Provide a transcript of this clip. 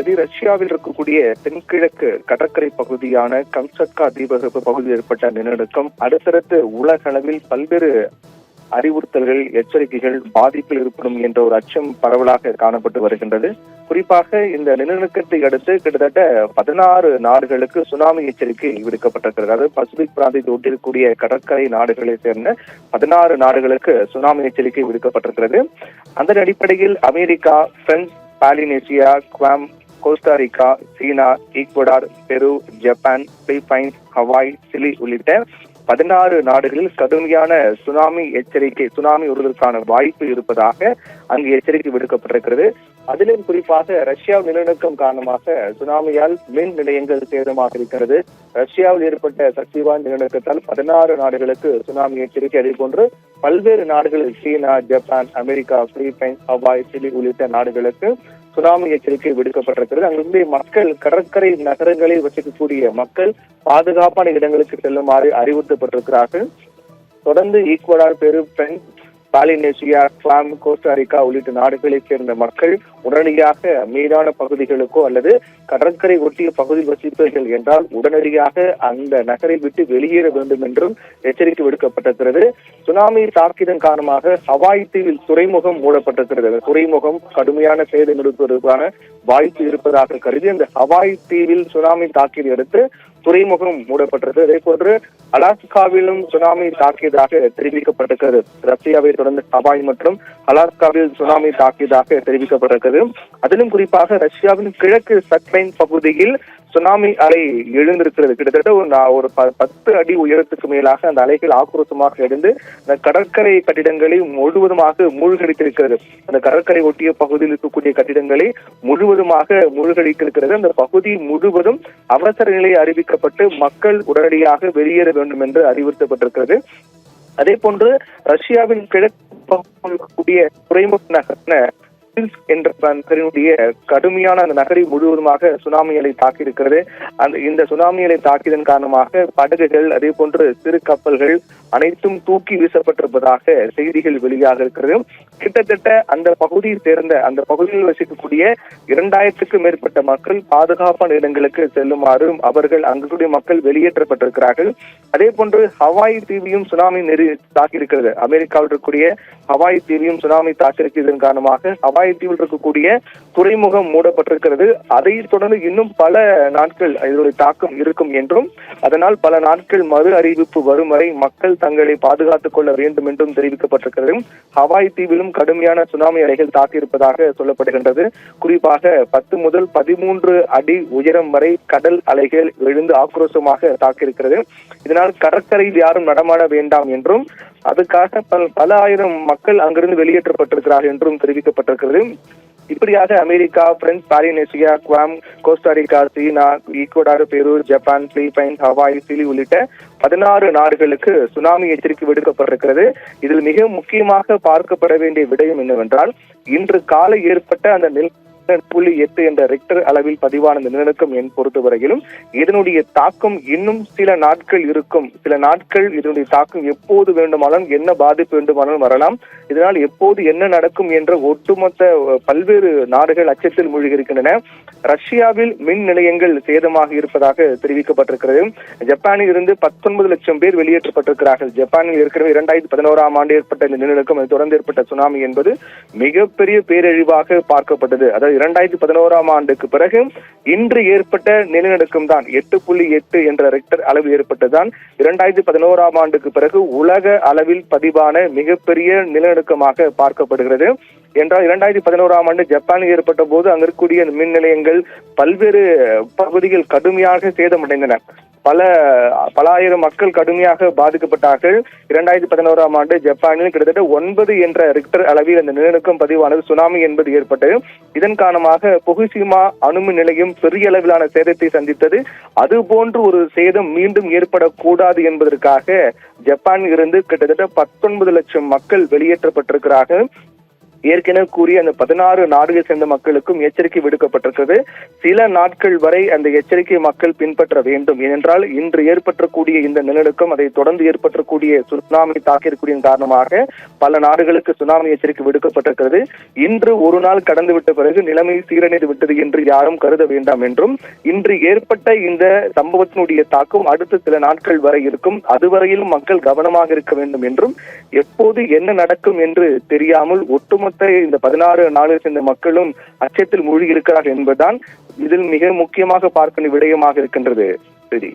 இது ரஷ்யாவில் இருக்கக்கூடிய தென்கிழக்கு கடற்கரை பகுதியான கம்சட்கா தீபகற்ப பகுதியில் ஏற்பட்ட நிலநடுக்கம் அடுத்தடுத்து உலக அளவில் பல்வேறு அறிவுறுத்தல்கள், எச்சரிக்கைகள், பாதிப்பில் ஏற்படும் என்ற ஒரு அச்சம் பரவலாக காணப்பட்டு வருகின்றது. குறிப்பாக இந்த நிலநடுக்கத்தை அடுத்து கிட்டத்தட்ட 16 நாடுகளுக்கு சுனாமி எச்சரிக்கை விடுக்கப்பட்டிருக்கிறது. அதாவது பசிபிக் பிராந்தியத்தை ஒட்டியிருக்கக்கூடிய கடற்கரை நாடுகளை சேர்ந்த 16 நாடுகளுக்கு சுனாமி எச்சரிக்கை விடுக்கப்பட்டிருக்கிறது. அதன் அடிப்படையில் அமெரிக்கா, பிரான்ஸ், பாலினேசியா, குவாம், கோஸ்டாரிக்கா, சீனா, ஈக்வடார், பெரு, ஜப்பான், பிலிப்பைன்ஸ், ஹவாய், சிலி உள்ளிட்ட 16 நாடுகளில் கடுமையான சுனாமி வருவதற்கான வாய்ப்பு இருப்பதாக அங்கு எச்சரிக்கை விடுக்கப்பட்டிருக்கிறது. அதிலும் குறிப்பாக ரஷ்யா நிலநடுக்கம் காரணமாக சுனாமியால் மின் நிலையங்கள் சேதமாக இருக்கிறது. ரஷ்யாவில் ஏற்பட்ட சக்திவாய்ந்த நிலநடுக்கத்தால் 16 நாடுகளுக்கு சுனாமி எச்சரிக்கை. அதே போன்று பல்வேறு நாடுகளில் சீனா, Japan, America, Philippines, Hawaii, Chile உள்ளிட்ட நாடுகளுக்கு சுனாமி எச்சரிக்கை விடுக்கப்பட்டிருக்கிறது. அங்கிருந்து மக்கள், கடற்கரை நகரங்களில் வசிக்கக்கூடிய மக்கள் பாதுகாப்பான இடங்களுக்கு செல்லுமாறு அறிவுறுத்தப்பட்டிருக்கிறார்கள். தொடர்ந்து ஈக்வடார், பெரு, பிரான்ஸ், பாலினேசியா, குவாம், கோஸ்டாரிக்கா உள்ளிட்ட நாடுகளைச் சேர்ந்த மக்கள் உடனடியாக மீதான பகுதிகளுக்கோ அல்லது கடற்கரை ஒட்டிய பகுதியில் வசிப்பவர்கள் என்றால் உடனடியாக அந்த நகரை விட்டு வெளியேற வேண்டும் என்றும் எச்சரிக்கை விடுக்கப்பட்டிருக்கிறது. சுனாமி தாக்கியதன் காரணமாக ஹவாய் தீவில் துறைமுகம் மூடப்பட்டிருக்கிறது. துறைமுகம் கடுமையான சேதம் எடுப்பதற்கான வாய்ப்பு இருப்பதாக கருதி அந்த ஹவாய் தீவில் சுனாமி தாக்கியதை அடுத்து துறைமுகம் மூடப்பட்டது. அதே போன்று அலாஸ்காவிலும் சுனாமி தாக்கியதாக தெரிவிக்கப்பட்டிருக்கிறது. ரஷ்யாவை தொடர்ந்து ஹவாய் மற்றும் அலாஸ்காவில் சுனாமி தாக்கியதாக தெரிவிக்கப்பட்டிருக்கிறது. அதிலும் குறிப்பாக ரஷ்யாவின் கிழக்கு சட்லைன் பகுதியில் சுனாமி அலை எழுந்திருக்கிறது. கிட்டத்தட்ட ஒரு 10 அடி உயரத்துக்கு மேலாக அந்த அலைகள் ஆக்ரோஷமாக எழுந்து அந்த கடற்கரை கட்டிடங்களை முழுவதுமாக மூழ்கடித்திருக்கிறது. அந்த கடற்கரை ஒட்டிய பகுதியில் இருக்கக்கூடிய கட்டிடங்களை முழுவதுமாக மூழ்கடித்திருக்கிறது. அந்த பகுதி முழுவதும் அவசர நிலை அறிவிக்கப்பட்டு மக்கள் உடனடியாக வெளியேற வேண்டும் என்று அறிவுறுத்தப்பட்டிருக்கிறது. அதே போன்று ரஷ்யாவின் கிழக்கு துறைமுக நகரான என்ற நகரினுடைய கடுமையான அந்த நகரை முழுவதுமாக சுனாமி அலை தாக்கியிருக்கிறது. இந்த சுனாமி அலை தாக்கியதன் காரணமாக படகுகள், அதே போன்று சிறு கப்பல்கள் அனைத்தும் தூக்கி வீசப்பட்டிருப்பதாக செய்திகள் வெளியாக இருக்கிறது. கிட்டத்தட்ட அந்த பகுதியில் வசிக்கக்கூடிய 2000க்கும் மேற்பட்ட மக்கள் பாதுகாப்பான இடங்களுக்கு செல்லுமாறு அங்குடைய மக்கள் வெளியேற்றப்பட்டிருக்கிறார்கள். அதே போன்று ஹவாய் தீவையும் சுனாமி தாக்கியிருக்கிறது. அமெரிக்காவில் இருக்கக்கூடிய ஹவாய் தீவையும் சுனாமி தாக்கியிருக்கிறதன் காரணமாக ஹவாய் தீவில் இருக்கக்கூடிய துறைமுகம் மூடப்பட்டிருக்கிறது. அதை தொடர்ந்து இன்னும் பல நாட்கள் இதனுடைய தாக்கம் இருக்கும் என்றும், அதனால் பல நாட்கள் மறு அறிவிப்பு வரும் வரை மக்கள் தங்களை பாதுகாத்துக் கொள்ள வேண்டும் என்றும் தெரிவிக்கப்பட்டிருக்கிறது. ஹவாய் தீவிலும் கடுமையான சுனாமி அலைகள் தாக்கியிருப்பதாக சொல்லப்படுகின்றது. குறிப்பாக 10 முதல் 13 அடி உயரம் வரை கடல் அலைகள் எழுந்து ஆக்ரோஷமாக தாக்கியிருக்கிறது. இதனால் கடற்கரையில் யாரும் நடமாட வேண்டாம் என்றும், அதுக்காக பல ஆயிரம் மக்கள் அங்கிருந்து வெளியேற்றப்பட்டிருக்கிறார்கள் என்றும் தெரிவிக்கப்பட்டிருக்கிறது. இப்படியாக அமெரிக்கா, பிரான்ஸ், பாலினேசியா, குவாம், கோஸ்டாரிக்கா, சீனா, ஈக்வடார், பெரு, ஜப்பான், பிலிப்பைன்ஸ், ஹவாய், சிலி உள்ளிட்ட 16 நாடுகளுக்கு சுனாமி எச்சரிக்கை விடுக்கப்பட்டிருக்கிறது. இதில் மிக முக்கியமாக பார்க்கப்பட வேண்டிய விடயம் என்னவென்றால், இன்று காலை ஏற்பட்ட அந்த 8 என்ற ரெக்டர் அளவில் பதிவான இந்த நிலநடுக்கம் பொறுத்தவரையிலும் இதனுடைய தாக்கம் இன்னும் சில நாட்கள் இருக்கும். சில நாட்கள் இதனுடைய தாக்கம் எப்போது வேண்டுமானாலும், என்ன பாதிப்பு வேண்டுமானாலும் வரலாம். இதனால் எப்போது என்ன நடக்கும் என்ற ஒட்டுமொத்த பல்வேறு நாடுகள் அச்சத்தில் மூழ்கியிருக்கின்றன. ரஷ்யாவில் மின் நிலையங்கள் சேதமாக இருப்பதாக தெரிவிக்கப்பட்டிருக்கிறது. ஜப்பானில் இருந்து 19 லட்சம் பேர் வெளியேற்றப்பட்டிருக்கிறார்கள். ஜப்பானில் ஏற்கனவே 2011ஆம் ஆண்டு ஏற்பட்ட இந்த நிலநடுக்கம், அதை தொடர்ந்து ஏற்பட்ட சுனாமி என்பது மிகப்பெரிய பேரழிவாக பார்க்கப்பட்டது. அதாவது 2011ஆம் ஆண்டுக்கு பிறகு இன்று ஏற்பட்ட நிலநடுக்கம் தான் 8.8 என்ற ரெக்டர் அளவு ஏற்பட்டதுதான் 2011ஆம் ஆண்டுக்கு பிறகு உலக அளவில் பதிவான மிகப்பெரிய நிலநடுக்கமாக பார்க்கப்படுகிறது. என்றால் 2011ஆம் ஆண்டு ஜப்பானில் ஏற்பட்ட போது அங்கு இருக்கக்கூடிய மின் நிலையங்கள் பல்வேறு பகுதிகள் கடுமையாக சேதமடைந்தன. பல ஆயிரம் மக்கள் கடுமையாக பாதிக்கப்பட்டார்கள். 2011ஆம் ஆண்டு ஜப்பானில் கிட்டத்தட்ட 9 என்ற ரிக்டர் அளவில் அந்த நிலநடுக்கம் பதிவானது, சுனாமி என்பது ஏற்பட்டது. இதன் காரணமாக புகுஷிமா அணுமின் நிலையம் பெரிய அளவிலான சேதத்தை சந்தித்தது. அது போன்று ஒரு சேதம் மீண்டும் ஏற்படக்கூடாது என்பதற்காக ஜப்பானில் இருந்து கிட்டத்தட்ட 19 லட்சம் மக்கள் வெளியேற்றப்பட்டிருக்கிறார்கள். ஏற்கனவே கூறிய அந்த 16 நாடுகள் சேர்ந்த மக்களுக்கும் எச்சரிக்கை விடுக்கப்பட்டிருக்கிறது. சில நாட்கள் வரை அந்த எச்சரிக்கை மக்கள் பின்பற்ற வேண்டும். ஏனென்றால் இன்று ஏற்பட்டக்கூடிய இந்த நிலநடுக்கம், அதை தொடர்ந்து ஏற்பட்டக்கூடிய சுனாமி தாக்கியிருக்கூடிய காரணமாக பல நாடுகளுக்கு சுனாமி எச்சரிக்கை விடுக்கப்பட்டிருக்கிறது. இன்று ஒரு நாள் கடந்துவிட்ட பிறகு நிலைமை சீரடைந்து விட்டது என்று யாரும் கருத வேண்டாம் என்றும், இன்று ஏற்பட்ட இந்த சம்பவத்தினுடைய தாக்கம் அடுத்த சில நாட்கள் வரை இருக்கும், அதுவரையிலும் மக்கள் கவனமாக இருக்க வேண்டும் என்றும், எப்போது என்ன நடக்கும் என்று தெரியாமல் ஒட்டுமொத்த இந்த 16 நாளை சேர்ந்த மக்களும் அச்சத்தில் மூழ்கி இருக்கிறார் என்பதுதான் இதில் மிக முக்கியமாக பார்க்கும் விடயமாக இருக்கின்றது. சரி.